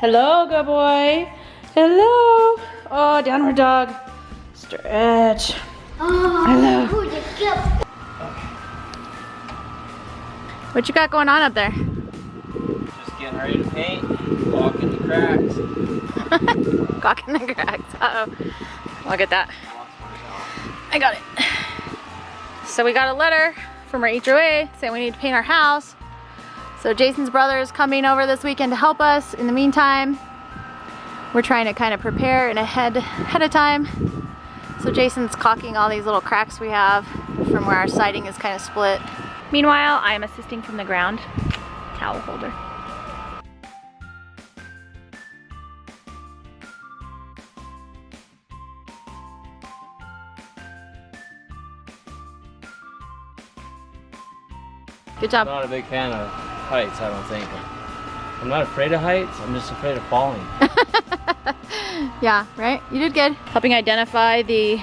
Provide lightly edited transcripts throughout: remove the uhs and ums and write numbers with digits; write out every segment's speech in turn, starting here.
Hello, good boy. Hello. Oh, downward dog. Stretch. Oh, Hello. What you got going on up there? Just getting ready to paint, walking the cracks. Gawking the cracks. Uh-oh. Look at that. I got it. So we got a letter from our HOA saying we need to paint our house. So Jason's brother is coming over this weekend to help us. In the meantime, we're trying to kind of prepare in ahead of time. So Jason's caulking all these little cracks we have from where our siding is kind of split. Meanwhile, I am assisting from the ground. Towel holder. Good job. I'm not a big fan of heights, I don't think. I'm not afraid of heights, I'm just afraid of falling. Yeah, right? You did good. Helping identify the...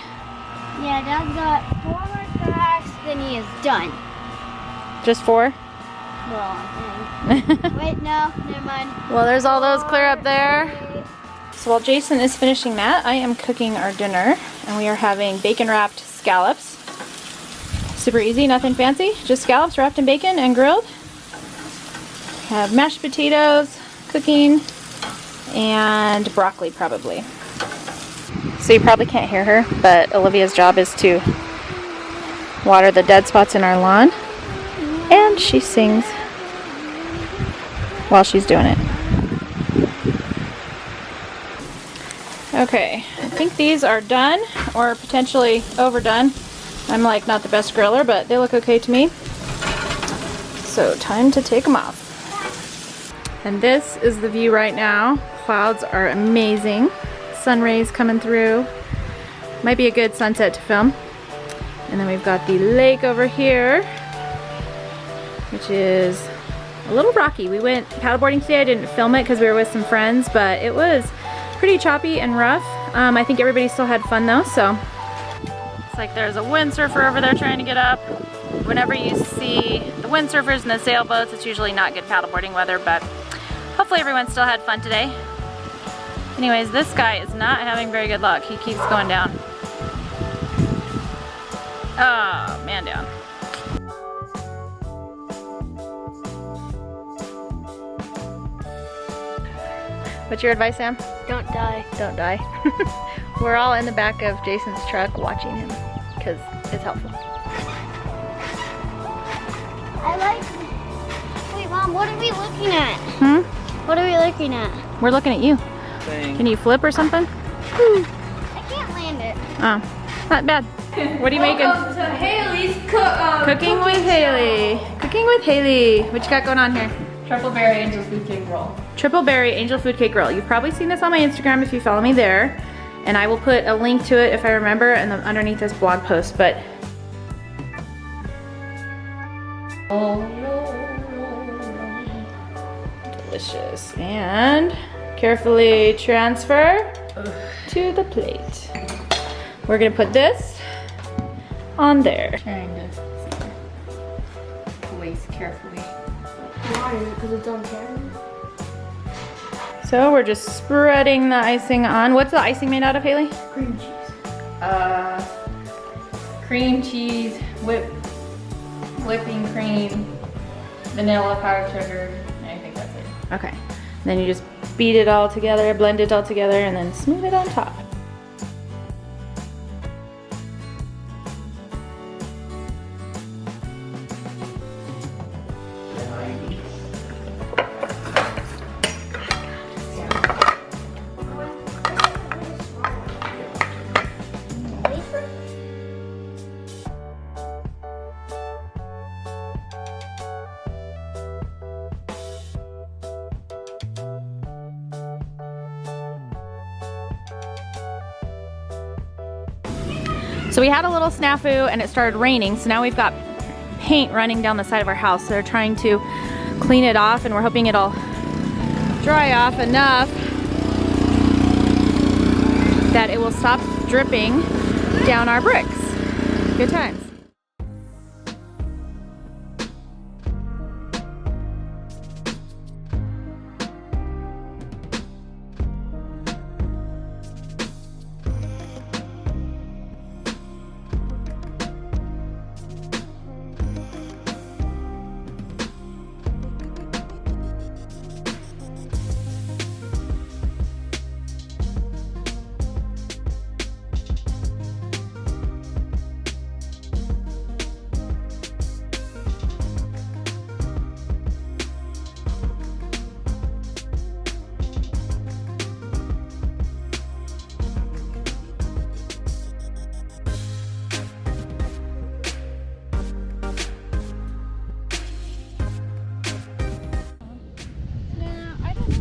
Yeah, Dad's got 4 more cracks, then he is done. Just 4? Well, wait, no, never mind. Well, there's all those clear up there. So while Jason is finishing that, I am cooking our dinner, and we are having bacon wrapped scallops. Super easy, nothing fancy, just scallops wrapped in bacon and grilled. Have mashed potatoes cooking and broccoli probably. So you probably can't hear her, but Olivia's job is to water the dead spots in our lawn, and she sings while she's doing it. Okay, I think these are done or potentially overdone. I'm like not the best griller, but they look okay to me. So time to take them off. And this is the view right now. Clouds are amazing. Sun rays coming through. Might be a good sunset to film. And then we've got the lake over here, which is a little rocky. We went paddleboarding today. I didn't film it because we were with some friends, but it was pretty choppy and rough. I think everybody still had fun though, so. It's like there's a windsurfer over there trying to get up. Whenever you see the windsurfers and the sailboats, it's usually not good paddleboarding weather, but hopefully everyone still had fun today. Anyways, this guy is not having very good luck. He keeps going down. Oh, man down. What's your advice, Sam? Don't die. Don't die. We're all in the back of Jason's truck watching him because it's helpful. I like... Wait, Mom, what are we looking at? What are we looking at? We're looking at you. Thing. Can you flip or something? I can't land it. Oh, not bad. What are you making? Welcome to Haley's Cooking with Haley. Cooking with Haley. What you got going on here? Triple berry angel food cake roll. Triple berry angel food cake roll. You've probably seen this on my Instagram if you follow me there. And I will put a link to it if I remember and underneath this blog post, but delicious. And carefully transfer to the plate. We're gonna put this on there. Trying to place carefully. Why? Because it's on camera. So we're just spreading the icing on. What's the icing made out of, Haley? Cream cheese. Cream cheese, whipping cream, vanilla, powdered sugar. I think that's it. Okay. Then you just beat it all together, blend it all together, and then smooth it on top. So we had a little snafu and it started raining, so now we've got paint running down the side of our house. So they're trying to clean it off and we're hoping it'll dry off enough that it will stop dripping down our bricks. Good times.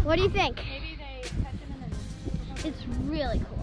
What do you think? Maybe they touch them and then... It's really cool.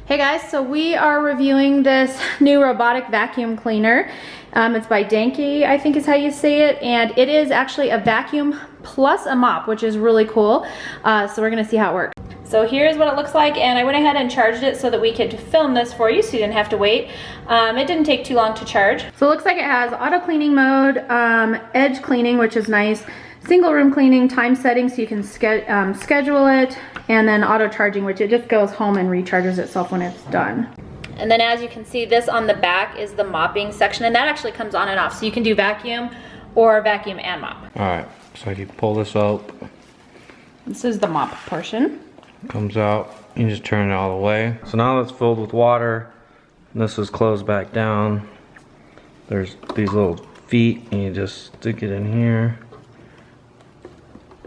Hey guys, so we are reviewing this new robotic vacuum cleaner. It's by DeenKee, I think is how you say it, and it is actually a vacuum plus a mop, which is really cool. So we're gonna see how it works. So here's what it looks like, and I went ahead and charged it so that we could film this for you so you didn't have to wait. It didn't take too long to charge. So it looks like it has auto cleaning mode, edge cleaning, which is nice, single room cleaning, time setting so you can schedule it, and then auto charging, which it just goes home and recharges itself when it's done. And then as you can see, this on the back is the mopping section, and that actually comes on and off, so you can do vacuum or vacuum and mop. Alright, so if you pull this up, this is the mop portion. Comes out, you just turn it all the way. So now it's filled with water, and this is closed back down. There's these little feet, and you just stick it in here,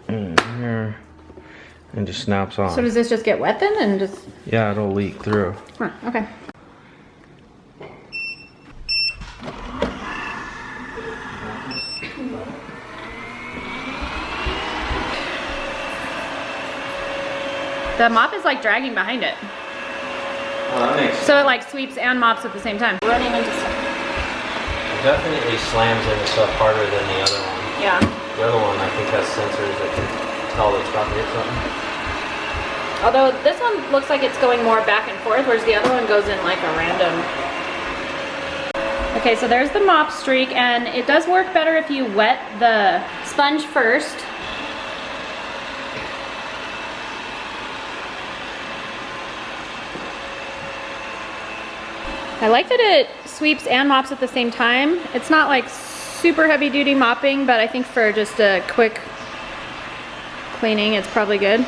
and here, and just snaps on. So does this just get wet then and just... Yeah, it'll leak through. Huh, okay. The mop is like dragging behind it. Oh, that makes sense. So it like sweeps and mops at the same time. Running into stuff. It definitely slams into stuff harder than the other one. Yeah. The other one I think has sensors that can tell it's about to hit something. Although this one looks like it's going more back and forth, whereas the other one goes in like a random. Okay, so there's the mop streak, and it does work better if you wet the sponge first. I like that it sweeps and mops at the same time. It's not like super heavy duty mopping, but I think for just a quick cleaning, it's probably good.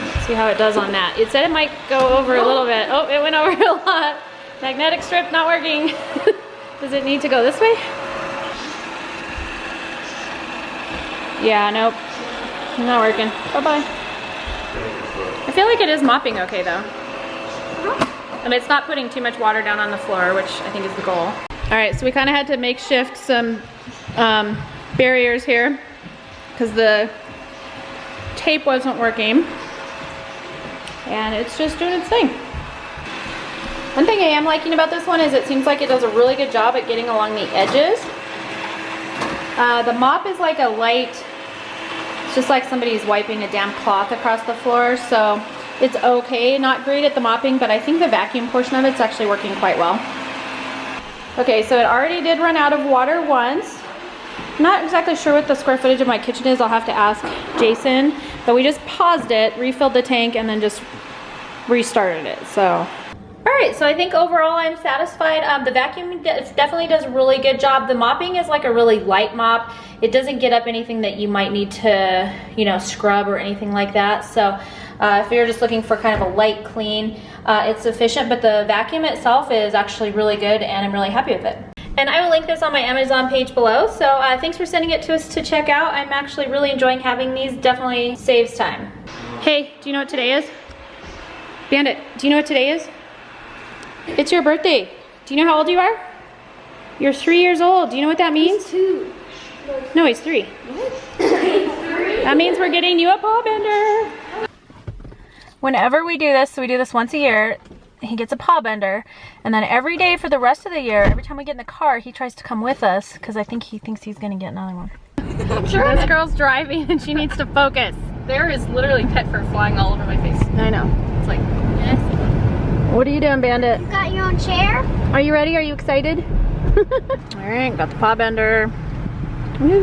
Let's see how it does on that. It said it might go over a little bit. Oh, it went over a lot. Magnetic strip not working. Does it need to go this way? Yeah, nope. Not working. Bye-bye. I feel like it is mopping okay though. And it's not putting too much water down on the floor, which I think is the goal. All right, so we kind of had to makeshift some barriers here because the tape wasn't working. And it's just doing its thing. One thing I am liking about this one is it seems like it does a really good job at getting along the edges. The mop is like a light, it's just like somebody's wiping a damp cloth across the floor, so it's okay, not great at the mopping, but I think the vacuum portion of it's actually working quite well. Okay, so it already did run out of water once. I'm not exactly sure what the square footage of my kitchen is. I'll have to ask Jason, but we just paused it, refilled the tank, and then just restarted it, so. All right, so I think overall I'm satisfied. The vacuum definitely does a really good job. The mopping is like a really light mop. It doesn't get up anything that you might need to, you know, scrub or anything like that. So if you're just looking for kind of a light clean, it's sufficient, but the vacuum itself is actually really good and I'm really happy with it. And I will link this on my Amazon page below, so thanks for sending it to us to check out. I'm actually really enjoying having these, definitely saves time. Hey, do you know what today is? Bandit, do you know what today is? It's your birthday. Do you know how old you are? You're 3 years old. Do you know what that means? He's 2. No, he's 3. That means we're getting you a paw bender. Whenever we do this, so we do this once a year, he gets a paw bender, and then every day for the rest of the year, every time we get in the car, he tries to come with us because I think he thinks he's gonna get another one. This girl's driving and she needs to focus. There is literally pet fur flying all over my face. I know. It's like, yes. What are you doing, Bandit? You got your own chair? Are you ready? Are you excited? Alright, got the paw bender. Woo.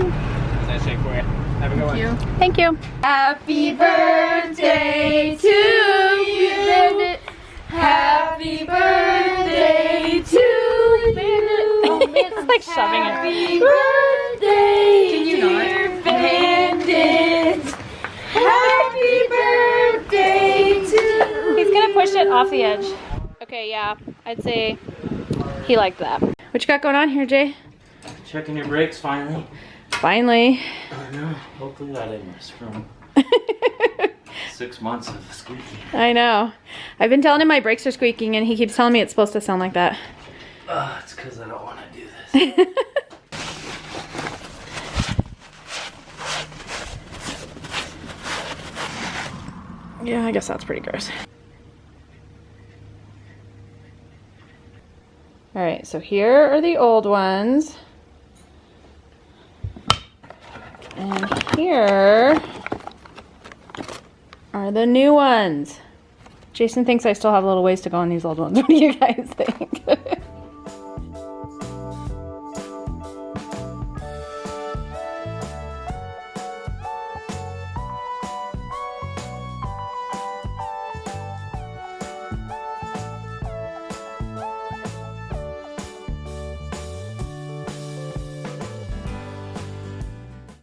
Nice shake for you. Have a good one. Thank you. Happy birthday to you, Bandit. Happy birthday to you, Bandit. It's like shoving it. Happy birthday, can you not? Bandit. Happy birthday to you. He's gonna push it off the edge. Okay, yeah, I'd say he liked that. What you got going on here, Jay? Checking your brakes finally. Finally. I know. Hopefully that didn't miss from 6 months of squeaking. I know. I've been telling him my brakes are squeaking and he keeps telling me it's supposed to sound like that. It's because I don't want to do this. Yeah, I guess that's pretty gross. Alright, so here are the old ones. And here are the new ones. Jason thinks I still have a little ways to go on these old ones. What do you guys think?